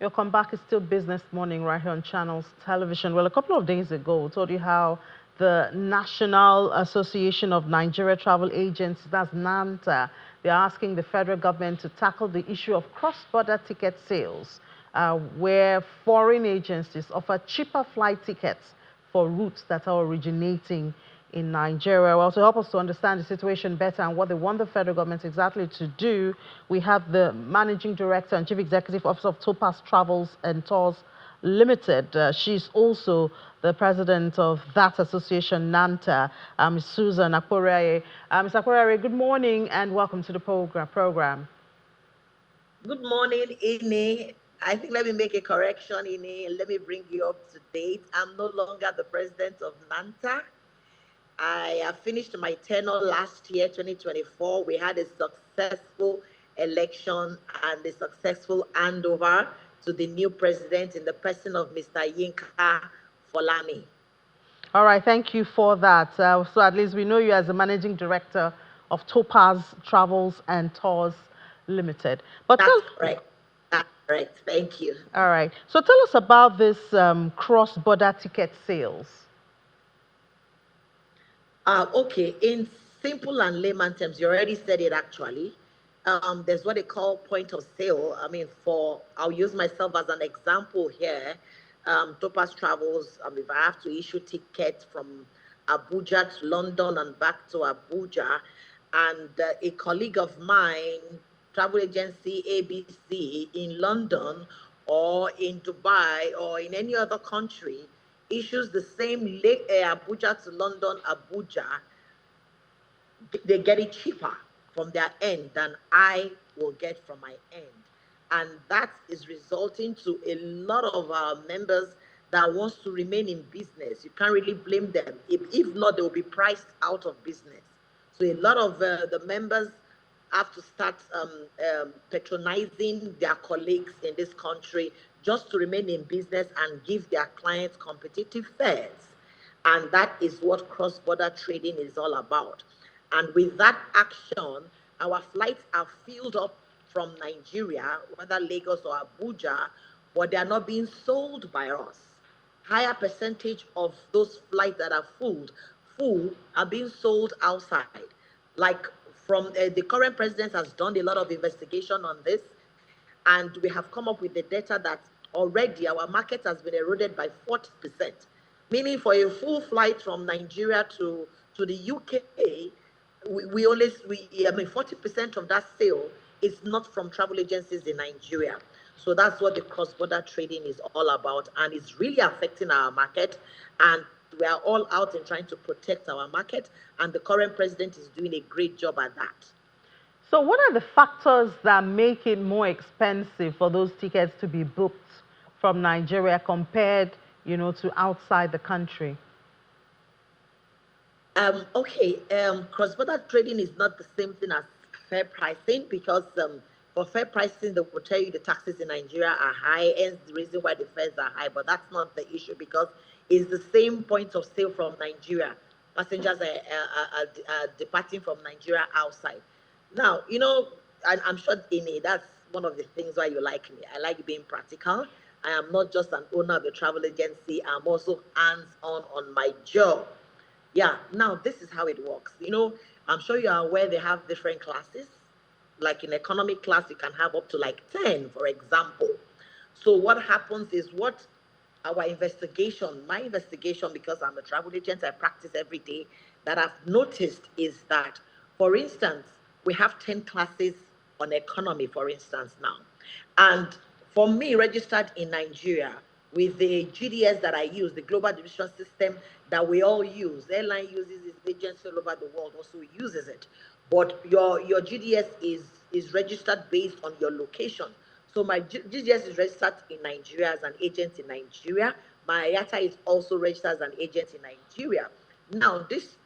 Welcome back. It's still Business Morning right here on Channels Television. Well, a couple of days ago, we told you how the National Association of Nigeria Travel Agents, that's NANTA, they're asking the federal government to tackle the issue of cross-border ticket sales, where foreign agencies offer cheaper flight tickets for routes that are originating in Nigeria. Well, to help us to understand the situation better and what they want the federal government exactly to do, we have the Managing Director and Chief Executive Officer of Topaz Travels and Tours Limited. She's also the president of that association, NANTA, Ms. Susan Akporaye. Ms. Akporaye, good morning and welcome to the program. Good morning, Ine. I think let me make a correction, Ine, and let me bring you up to date. I'm no longer the president of NANTA. I have finished my tenure last year, 2024. We had a successful election and a successful handover to the new president in the person of Mr. Yinka Folami. All right, thank you for that. So at least we know you as the managing director of Topaz Travels and Tours Limited. But that's correct. That's correct. Thank you. All right. So tell us about this cross-border ticket sales. Okay. In simple and layman terms, you already said it actually. There's what they call point of sale. I mean, I'll use myself as an example here. Topaz Travels, if I have to issue tickets from Abuja to London and back to Abuja, and a colleague of mine, travel agency ABC in London or in Dubai or in any other country, issues the same Abuja to London, Abuja, they get it cheaper from their end than I will get from my end. And that is resulting to a lot of our members that wants to remain in business. You can't really blame them. If not, they will be priced out of business. So a lot of the members have to start patronizing their colleagues in this country just to remain in business and give their clients competitive fares. And that is what cross-border trading is all about. And with that action, our flights are filled up from Nigeria, whether Lagos or Abuja, but they are not being sold by us. Higher percentage of those flights that are full are being sold outside. Like the current president has done a lot of investigation on this, and we have come up with the data that already our market has been eroded by 40%. Meaning for a full flight from Nigeria to the UK, I mean 40% of that sale is not from travel agencies in Nigeria. So that's what the cross-border trading is all about, and it's really affecting our market. And we are all out in trying to protect our market, and the current president is doing a great job at that. So what are the factors that make it more expensive for those tickets to be booked from Nigeria compared, to outside the country? Okay, cross-border trading is not the same thing as fair pricing, because for fair pricing, they will tell you the taxes in Nigeria are high, hence the reason why the fares are high. But that's not the issue, because it's the same point of sale from Nigeria. Passengers are departing from Nigeria outside. Now, I'm sure, Ine, that's one of the things why you like me. I like being practical. I am not just an owner of a travel agency. I'm also hands-on on my job. Yeah, now this is how it works. I'm sure you are aware they have different classes. Like in economy class, you can have up to like 10, for example. So what happens is my investigation, because I'm a travel agent, I practice every day, that I've noticed is that, for instance, we have 10 classes on economy, for instance, now. And for me, registered in Nigeria, with the GDS that I use, the Global Distribution System that we all use, airline uses it, agency all over the world also uses it. But your GDS is registered based on your location. So my GDS is registered in Nigeria as an agent in Nigeria. My IATA is also registered as an agent in Nigeria. Now, these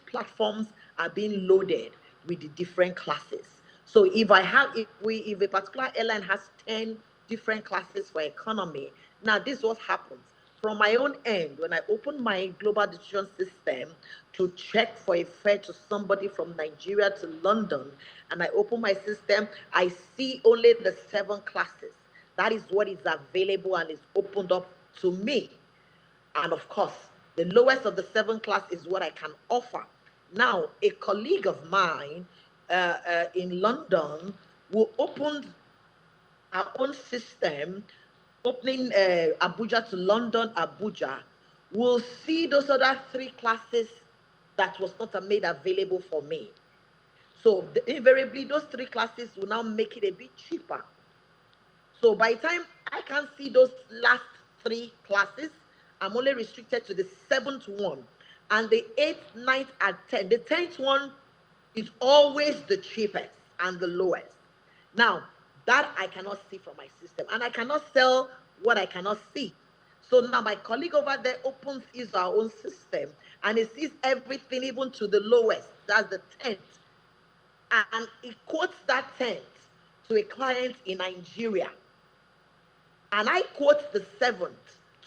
platforms are being loaded with the different classes. So if a particular airline has 10 different classes for economy, now this is what happens. From my own end, when I open my global distribution system to check for a fare to somebody from Nigeria to London, and I open my system, I see only the 7 classes. That is what is available and is opened up to me. And of course, the lowest of the 7 class is what I can offer. Now, a colleague of mine in London will open our own system, opening Abuja to London, Abuja, will see those other 3 classes that was not made available for me. So invariably, those 3 classes will now make it a bit cheaper. So by the time I can see those last 3 classes, I'm only restricted to the 7th one. And the 8th, 9th, and 10th. The 10th one is always the cheapest and the lowest. Now, that I cannot see from my system. And I cannot sell what I cannot see. So now my colleague over there opens his our own system and he sees everything even to the lowest. That's the 10th. And he quotes that 10th to a client in Nigeria. And I quote the 7th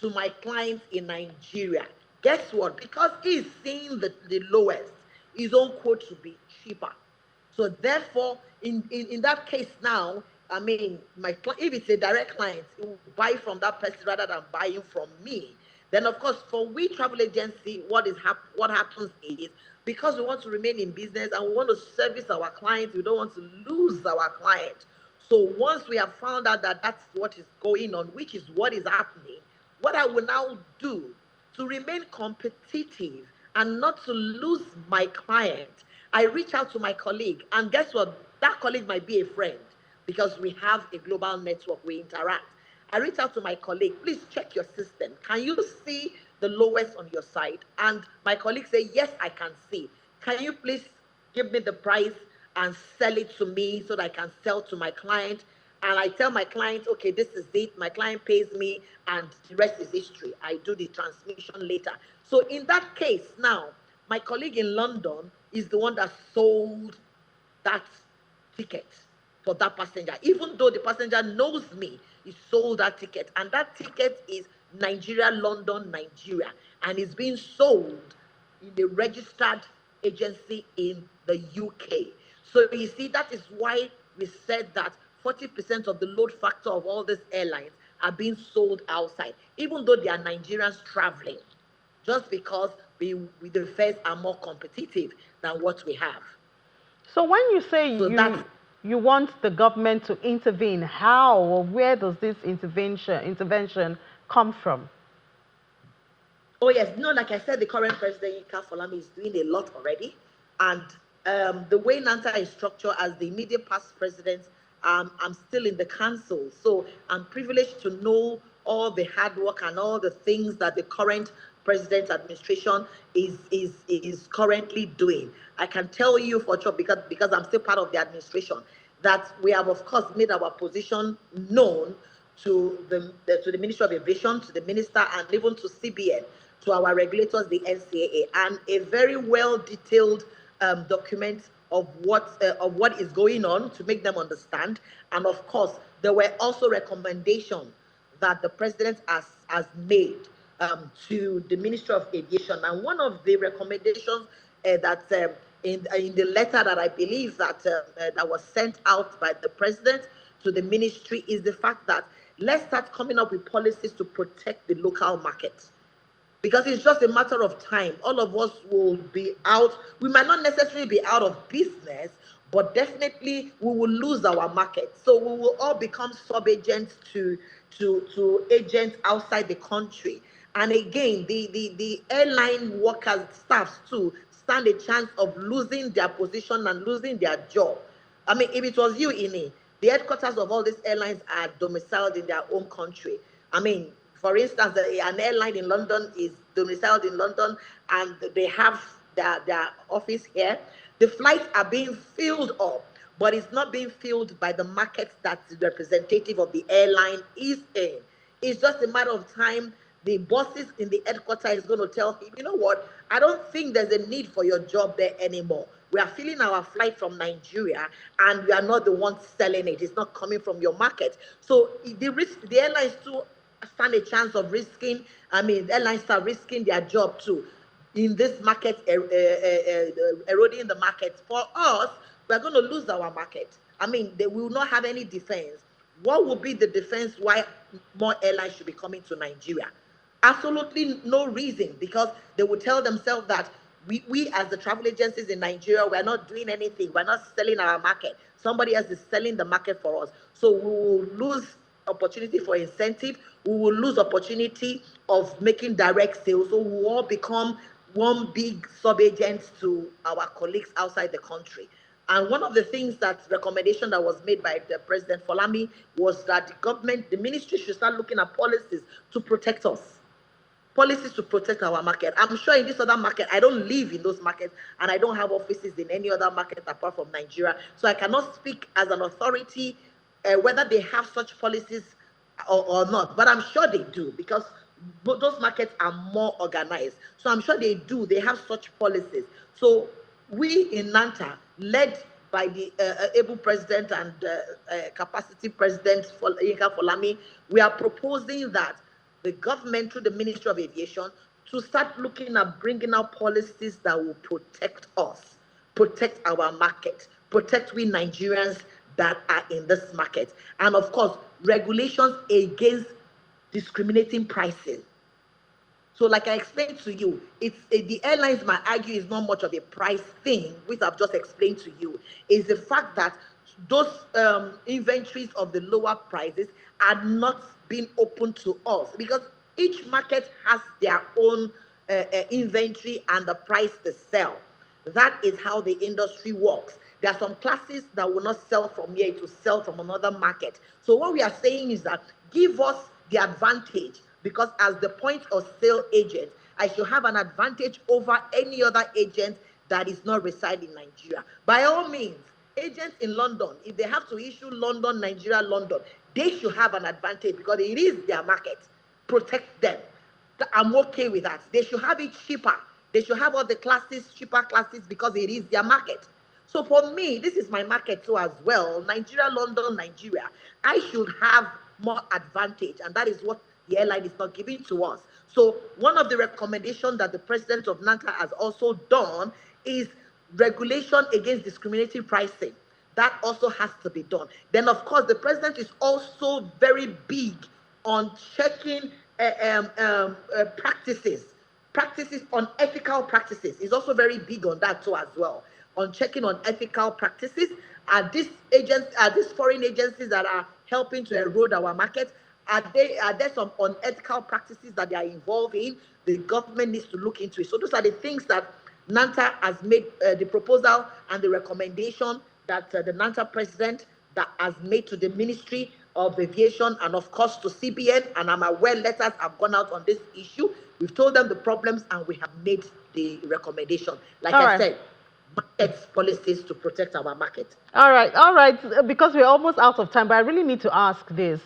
to my clients in Nigeria. Guess what? Because he's seeing the lowest, his own quote should be cheaper. So therefore, in that case now, I mean, if it's a direct client, he will buy from that person rather than buying from me. Then of course, for we travel agency, what happens is, because we want to remain in business and we want to service our clients, we don't want to lose our client. So once we have found out that that's what is going on, which is what is happening, what I will now do to remain competitive and not to lose my client, I reach out to my colleague, and guess what? That colleague might be a friend because we have a global network, we interact. I reach out to my colleague, please check your system. Can you see the lowest on your side? And my colleague say, yes, I can see. Can you please give me the price and sell it to me so that I can sell to my client? And I tell my client, okay, this is it. My client pays me and the rest is history. I do the transmission later. So in that case now, my colleague in London is the one that sold that ticket for that passenger. Even though the passenger knows me, he sold that ticket. And that ticket is Nigeria, London, Nigeria. And it's being sold in the registered agency in the UK. So you see, that is why we said that 40% of the load factor of all these airlines are being sold outside, even though they are Nigerians traveling, just because the fares are more competitive than what we have. So when you say So that's you want the government to intervene, how or where does this intervention come from? Oh yes, no, like I said, the current president Yinka Folami is doing a lot already, and the way NANTA is structured as the immediate past president, I'm still in the council, so I'm privileged to know all the hard work and all the things that the current president administration is currently doing. I can tell you for sure because I'm still part of the administration that we have of course made our position known to the Ministry of Aviation, to the minister, and even to CBN, to our regulators, the NCAA, and a very well detailed document of what is going on to make them understand. And of course, there were also recommendations that the president has made to the Ministry of Aviation. And one of the recommendations that in the letter that I believe that was sent out by the president to the ministry is the fact that let's start coming up with policies to protect the local market, because it's just a matter of time. All of us will be out. We might not necessarily be out of business, but definitely we will lose our market. So we will all become sub-agents to agents outside the country. And again, the airline workers, staffs too, stand a chance of losing their position and losing their job. I mean, if it was you, Ini, the headquarters of all these airlines are domiciled in their own country. I mean, for instance, an airline in London is domiciled in London and they have their office here. The flights are being filled up, but it's not being filled by the market that the representative of the airline is in. It's just a matter of time. The bosses in the headquarters is going to tell him, you know what, I don't think there's a need for your job there anymore. We are filling our flight from Nigeria and we are not the ones selling it. It's not coming from your market. So the airlines too stand a chance of risking, I mean, airlines are risking their job too in this market, eroding the market. For us, we're going to lose our market. I mean, we will not have any defense. what would be the defense why more airlines should be coming to Nigeria? Absolutely no reason, because they would tell themselves that we as the travel agencies in Nigeria, we're not doing anything. We're not selling our market. Somebody else is selling the market for us. So we will lose opportunity for incentive. We will lose opportunity of making direct sales. So we will all become one big sub-agent to our colleagues outside the country. And one of the things that recommendation that was made by the President Folami was that the government, the ministry should start looking at policies to protect us, policies to protect our market. I'm sure in this other market, I don't live in those markets and I don't have offices in any other market apart from Nigeria. So I cannot speak as an authority whether they have such policies or not. But I'm sure they do, because those markets are more organized. So I'm sure they do. They have such policies. So we in NANTA, led by the able president and capacity president Yinka Folami, we are proposing that the government, through the Ministry of Aviation, to start looking at bringing out policies that will protect us, protect our market, protect we Nigerians that are in this market. And of course, regulations against discriminating pricing. So like I explained to you, it's the airlines might argue is not much of a price thing, which I've just explained to you, is the fact that those inventories of the lower prices are not being open to us, because each market has their own inventory and the price to sell. That is how the industry works. There are some classes that will not sell from here, to sell from another market. So what we are saying is that give us the advantage, because as the point of sale agent, I should have an advantage over any other agent that is not residing in Nigeria. By all means, agents in London, if they have to issue London, Nigeria, London, they should have an advantage because it is their market. Protect them. I'm okay with that. They should have it cheaper. They should have all the classes, cheaper classes, because it is their market. So for me, this is my market too as well. Nigeria, London, Nigeria. I should have more advantage, and that is what the airline is not giving to us. So one of the recommendations that the president of NANTA has also done is regulation against discriminatory pricing. That also has to be done. Then, of course, the president is also very big on checking practices on ethical practices. He's also very big on that too as well, on checking on ethical practices. Are these foreign agencies that are helping to erode our market, are there some unethical practices that they are involved in? The government needs to look into it. So those are the things that NANTA has made the proposal and the recommendation that the NANTA president that has made to the Ministry of Aviation and of course to CBN, and I'm aware letters have gone out on this issue. We've told them the problems and we have made the recommendation. Like All I right. said, market policies to protect our market. All right, because we're almost out of time, but I really need to ask this.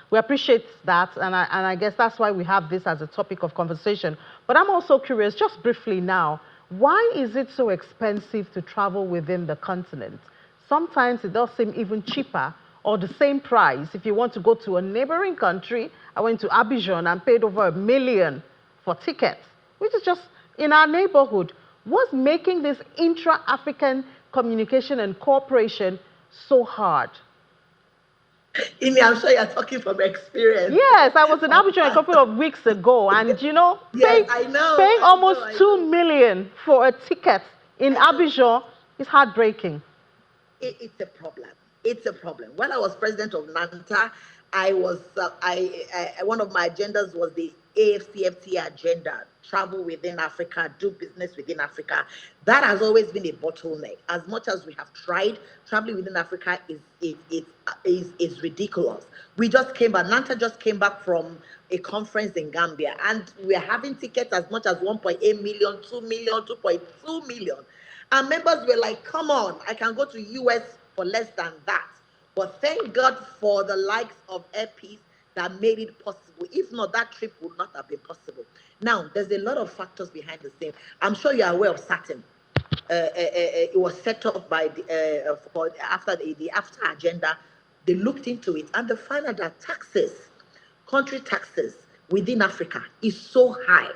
We appreciate that, and I guess that's why we have this as a topic of conversation. But I'm also curious, just briefly now, why is it so expensive to travel within the continent? Sometimes it does seem even cheaper or the same price. If you want to go to a neighboring country, I went to Abidjan and paid over $1 million for tickets, which is just in our neighborhood. What's making this intra-African communication and cooperation so hard? Amy, I'm sure you're talking from experience. Yes, I was in Abidjan a couple of weeks ago, and you know, Yes, I know. paying almost I know. 2 million for a ticket in Abidjan is heartbreaking. It's a problem. It's a problem. When I was president of NANTA, I was one of my agendas was the AFCFT agenda: travel within Africa, do business within Africa. That has always been a bottleneck. As much as we have tried, traveling within Africa is ridiculous. We just came back. NANTA just came back from a conference in Gambia, and we are having tickets as much as 1.8 million, 2 million, 2.2 million. And members were like, come on, I can go to US for less than that. But thank God for the likes of Airpeace that made it possible. If not, that trip would not have been possible. Now, there's a lot of factors behind the scene. I'm sure you're aware of Saturn. It was set up by after the AFTA agenda. They looked into it and they found out that country taxes within Africa is so high.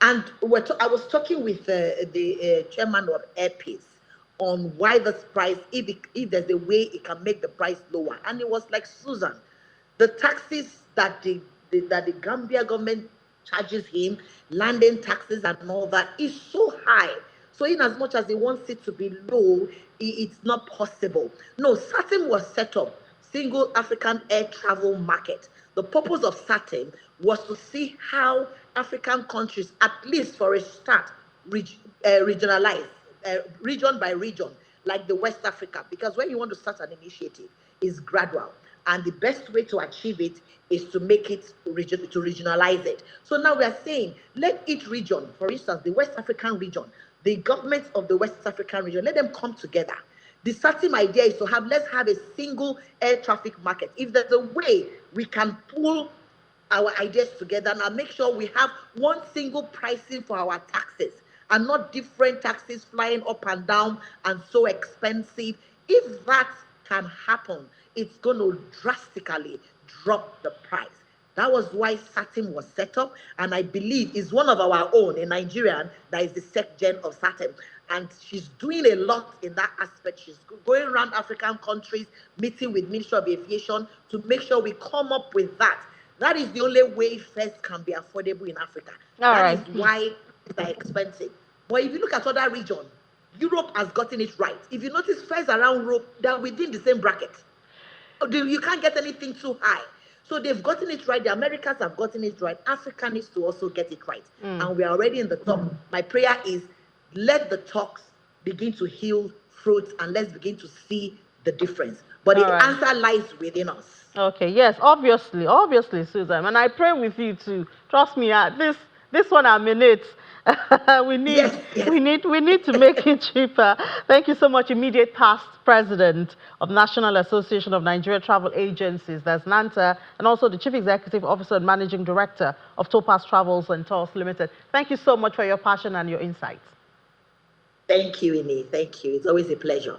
And I was talking with the chairman of Airpeace on why this price, if there's a way it can make the price lower. And it was like, Susan, the taxes that the Gambia government charges him, landing taxes and all that, is so high. So in as much as he wants it to be low, it's not possible. No, SATIM was set up, Single African Air Travel Market. The purpose of SATIM was to see how African countries, at least for a start, regionalize, region by region, like the West Africa, because when you want to start an initiative, it's gradual. And the best way to achieve it is to make it to regionalize it. So now we are saying, let each region, for instance, the West African region, the governments of the West African region, let them come together. The certain idea is to let's have a single air traffic market. If there's a way we can pull our ideas together and make sure we have one single pricing for our taxes and not different taxes flying up and down and so expensive. If that can happen, it's going to drastically drop the price. That was why SATIM was set up, and I believe is one of our own, a Nigerian that is the SecGen of SATIM. And she's doing a lot in that aspect. She's going around African countries, meeting with Ministry of Aviation to make sure we come up with that. That is the only way fares can be affordable in Africa. That is why they're expensive. But if you look at other regions, Europe has gotten it right. If you notice, fares around Europe, they're within the same bracket. You can't get anything too high. So they've gotten it right. The Americans have gotten it right. Africa needs to also get it right. And we are already in the top. My prayer is, let the talks begin to yield fruits and let's begin to see the difference. But the answer lies within us. Okay, yes, obviously, Susan. And I pray with you too. Trust me, this one I'm in it. we need to make it cheaper. Thank you so much, immediate past president of National Association of Nigeria Travel Agencies, that's NANTA, and also the chief executive officer and managing director of Topaz Travels and Tours Limited. Thank you so much for your passion and your insights. Thank you, Ini. Thank you. It's always a pleasure.